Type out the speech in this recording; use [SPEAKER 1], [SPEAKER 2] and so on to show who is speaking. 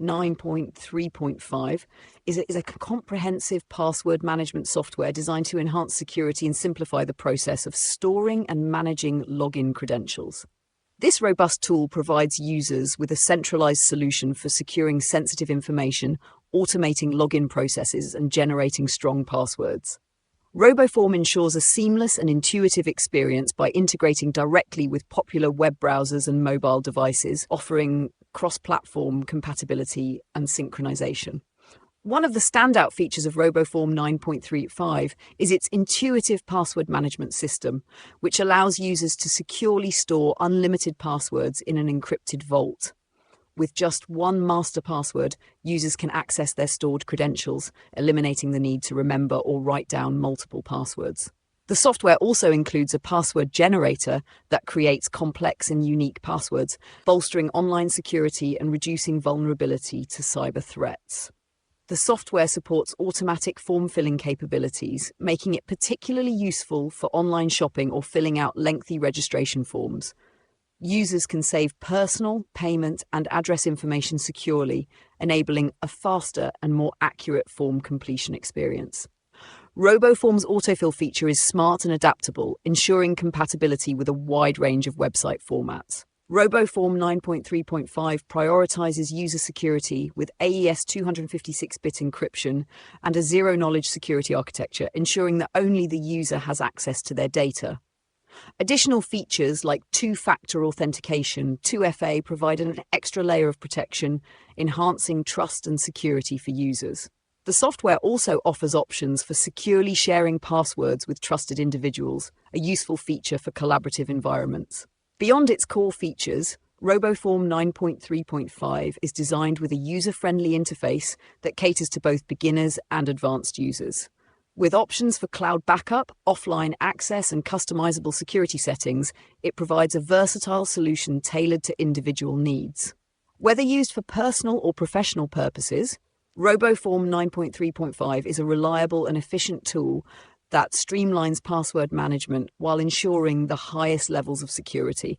[SPEAKER 1] 9.3.5 is a comprehensive password management software designed to enhance security and simplify the process of storing and managing login credentials. This robust tool provides users with a centralized solution for securing sensitive information, automating login processes, and generating strong passwords. RoboForm ensures a seamless and intuitive experience by integrating directly with popular web browsers and mobile devices, offering cross-platform compatibility and synchronization. One of the standout features of RoboForm 9.35 is its intuitive password management system, which allows users to securely store unlimited passwords in an encrypted vault. With just one master password, users can access their stored credentials, eliminating the need to remember or write down multiple passwords. The software also includes a password generator that creates complex and unique passwords, bolstering online security and reducing vulnerability to cyber threats. The software supports automatic form filling capabilities, making it particularly useful for online shopping or filling out lengthy registration forms. Users can save personal, payment, and address information securely, enabling a faster and more accurate form completion experience. RoboForm's autofill feature is smart and adaptable, ensuring compatibility with a wide range of website formats. RoboForm 9.3.5 prioritizes user security with AES 256-bit encryption and a zero-knowledge security architecture, ensuring that only the user has access to their data. Additional features like two-factor authentication, 2FA, provide an extra layer of protection, enhancing trust and security for users. The software also offers options for securely sharing passwords with trusted individuals, a useful feature for collaborative environments. Beyond its core features, RoboForm 9.3.5 is designed with a user-friendly interface that caters to both beginners and advanced users. With options for cloud backup, offline access, and customizable security settings, it provides a versatile solution tailored to individual needs. Whether used for personal or professional purposes, RoboForm 9.3.5 is a reliable and efficient tool that streamlines password management while ensuring the highest levels of security.